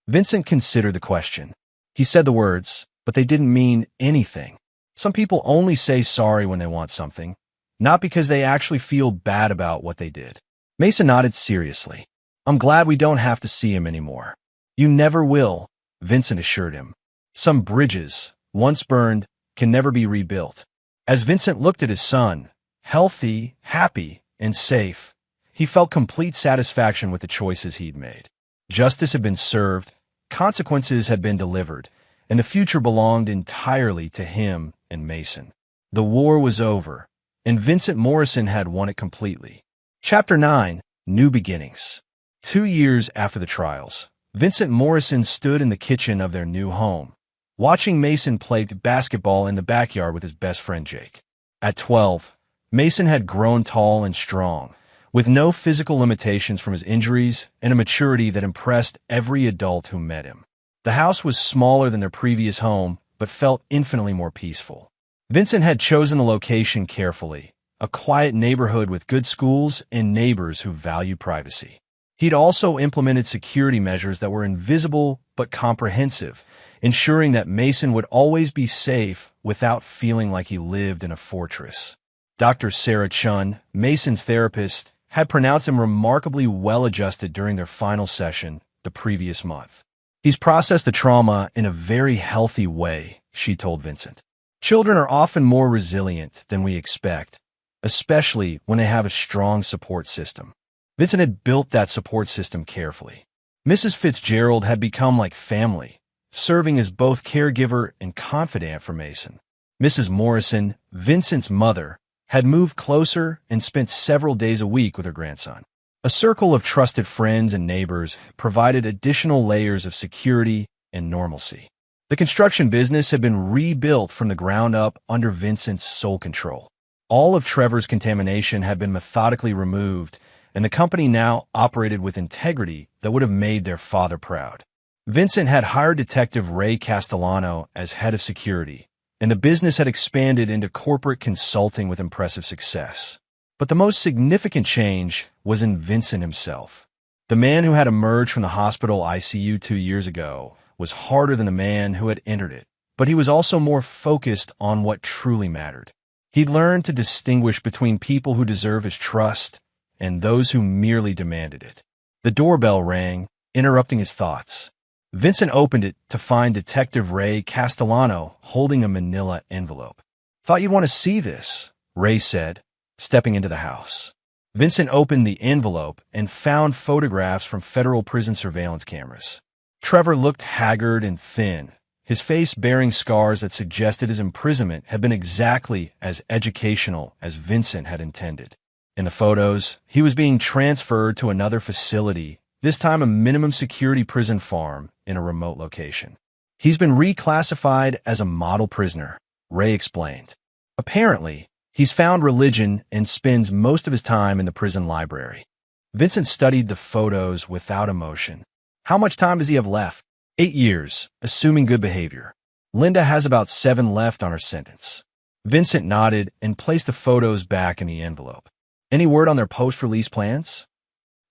Vincent considered the question. He said the words, but they didn't mean anything. Some people only say sorry when they want something, not because they actually feel bad about what they did. Mason nodded seriously. "I'm glad we don't have to see him anymore." "You never will," Vincent assured him. "Some bridges, once burned, can never be rebuilt." As Vincent looked at his son, healthy, happy, and safe, he felt complete satisfaction with the choices he'd made. Justice had been served, consequences had been delivered, and the future belonged entirely to him and Mason. The war was over, and Vincent Morrison had won it completely. Chapter 9, New Beginnings. 2 years after the trials, Vincent Morrison stood in the kitchen of their new home, watching Mason play basketball in the backyard with his best friend Jake. At 12, Mason had grown tall and strong, with no physical limitations from his injuries and a maturity that impressed every adult who met him. The house was smaller than their previous home, but felt infinitely more peaceful. Vincent had chosen the location carefully, a quiet neighborhood with good schools and neighbors who valued privacy. He'd also implemented security measures that were invisible but comprehensive, ensuring that Mason would always be safe without feeling like he lived in a fortress. Dr. Sarah Chun, Mason's therapist, had pronounced him remarkably well-adjusted during their final session the previous month. "He's processed the trauma in a very healthy way," she told Vincent. "Children are often more resilient than we expect, especially when they have a strong support system." Vincent had built that support system carefully. Mrs. Fitzgerald had become like family, serving as both caregiver and confidant for Mason. Mrs. Morrison, Vincent's mother, had moved closer and spent several days a week with her grandson. A circle of trusted friends and neighbors provided additional layers of security and normalcy. The construction business had been rebuilt from the ground up under Vincent's sole control. All of Trevor's contamination had been methodically removed, and the company now operated with integrity that would have made their father proud. Vincent had hired Detective Ray Castellano as head of security, and the business had expanded into corporate consulting with impressive success. But the most significant change was in Vincent himself. The man who had emerged from the hospital ICU 2 years ago was harder than the man who had entered it, but he was also more focused on what truly mattered. He'd learned to distinguish between people who deserve his trust and those who merely demanded it. The doorbell rang, interrupting his thoughts. Vincent opened it to find Detective Ray Castellano holding a manila envelope. "Thought you'd want to see this," Ray said, stepping into the house. Vincent opened the envelope and found photographs from federal prison surveillance cameras. Trevor looked haggard and thin, his face bearing scars that suggested his imprisonment had been exactly as educational as Vincent had intended. In the photos, he was being transferred to another facility, this time a minimum security prison farm in a remote location. He's been reclassified as a model prisoner, Ray explained. Apparently, he's found religion and spends most of his time in the prison library. Vincent studied the photos without emotion. How much time does he have left? 8 years, assuming good behavior. Linda has about 7 left on her sentence. Vincent nodded and placed the photos back in the envelope. Any word on their post-release plans?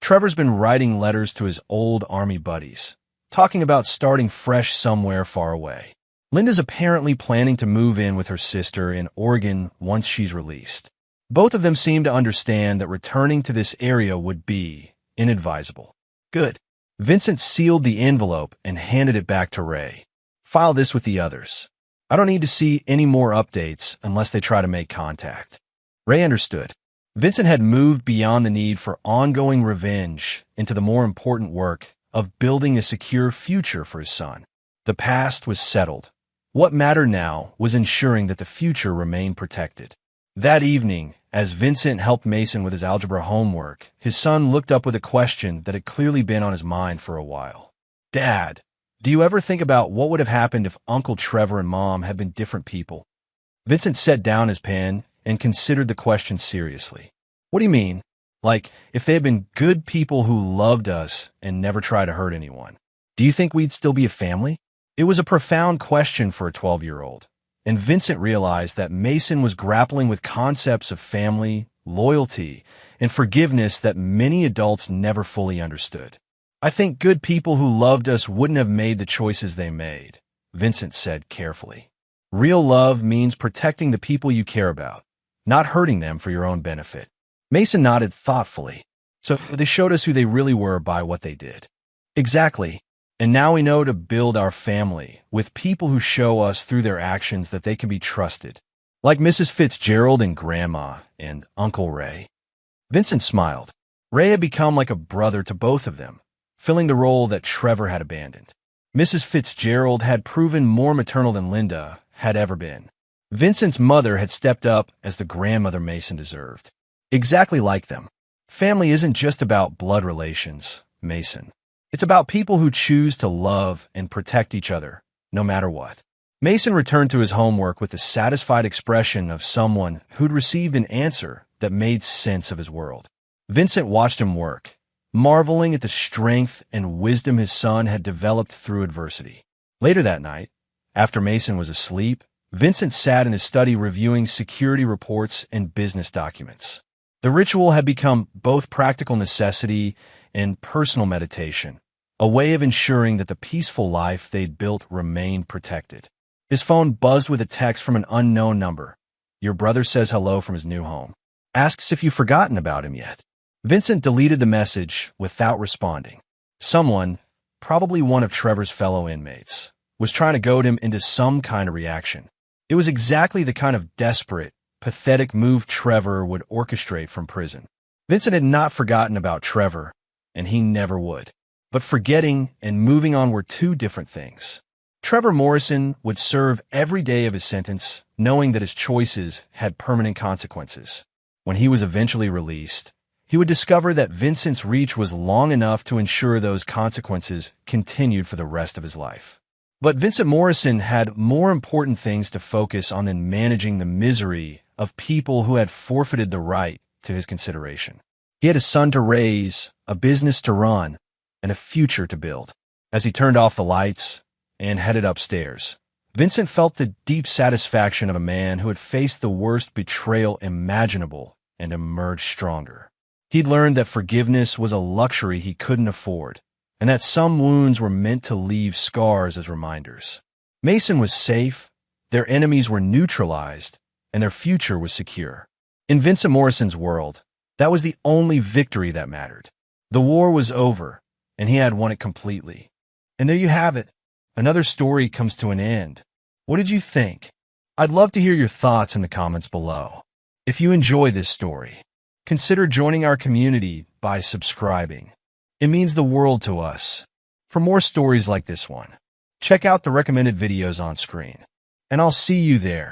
Trevor's been writing letters to his old army buddies, talking about starting fresh somewhere far away. Linda's apparently planning to move in with her sister in Oregon once she's released. Both of them seem to understand that returning to this area would be inadvisable. Good. Vincent sealed the envelope and handed it back to Ray. File this with the others. I don't need to see any more updates unless they try to make contact. Ray understood. Vincent had moved beyond the need for ongoing revenge into the more important work of building a secure future for his son. The past was settled. What mattered now was ensuring that the future remained protected. That evening, as Vincent helped Mason with his algebra homework, his son looked up with a question that had clearly been on his mind for a while. Dad, do you ever think about what would have happened if Uncle Trevor and Mom had been different people? Vincent set down his pen and considered the question seriously. What do you mean? Like, if they had been good people who loved us and never tried to hurt anyone, do you think we'd still be a family? It was a profound question for a 12-year-old, and Vincent realized that Mason was grappling with concepts of family, loyalty, and forgiveness that many adults never fully understood. I think good people who loved us wouldn't have made the choices they made, Vincent said carefully. Real love means protecting the people you care about, not hurting them for your own benefit. Mason nodded thoughtfully. So they showed us who they really were by what they did. Exactly. And now we know to build our family with people who show us through their actions that they can be trusted, like Mrs. Fitzgerald and Grandma and Uncle Ray. Vincent smiled. Ray had become like a brother to both of them, filling the role that Trevor had abandoned. Mrs. Fitzgerald had proven more maternal than Linda had ever been. Vincent's mother had stepped up as the grandmother Mason deserved. Exactly like them. Family isn't just about blood relations, Mason. It's about people who choose to love and protect each other, no matter what. Mason returned to his homework with the satisfied expression of someone who'd received an answer that made sense of his world. Vincent watched him work, marveling at the strength and wisdom his son had developed through adversity. Later that night, after Mason was asleep, Vincent sat in his study reviewing security reports and business documents. The ritual had become both practical necessity and personal meditation, a way of ensuring that the peaceful life they'd built remained protected. His phone buzzed with a text from an unknown number. Your brother says hello from his new home. Asks if you've forgotten about him yet. Vincent deleted the message without responding. Someone, probably one of Trevor's fellow inmates, was trying to goad him into some kind of reaction. It was exactly the kind of desperate, pathetic move Trevor would orchestrate from prison. Vincent had not forgotten about Trevor, and he never would. But forgetting and moving on were two different things. Trevor Morrison would serve every day of his sentence, knowing that his choices had permanent consequences. When he was eventually released, he would discover that Vincent's reach was long enough to ensure those consequences continued for the rest of his life. But Vincent Morrison had more important things to focus on than managing the misery of people who had forfeited the right to his consideration. He had a son to raise, a business to run, and a future to build. As he turned off the lights and headed upstairs, Vincent felt the deep satisfaction of a man who had faced the worst betrayal imaginable and emerged stronger. He'd learned that forgiveness was a luxury he couldn't afford, and that some wounds were meant to leave scars as reminders. Mason was safe, their enemies were neutralized, and their future was secure. In Vincent Morrison's world, that was the only victory that mattered. The war was over, and he had won it completely. And there you have it. Another story comes to an end. What did you think? I'd love to hear your thoughts in the comments below. If you enjoy this story, consider joining our community by subscribing. It means the world to us. For more stories like this one, check out the recommended videos on screen. And I'll see you there.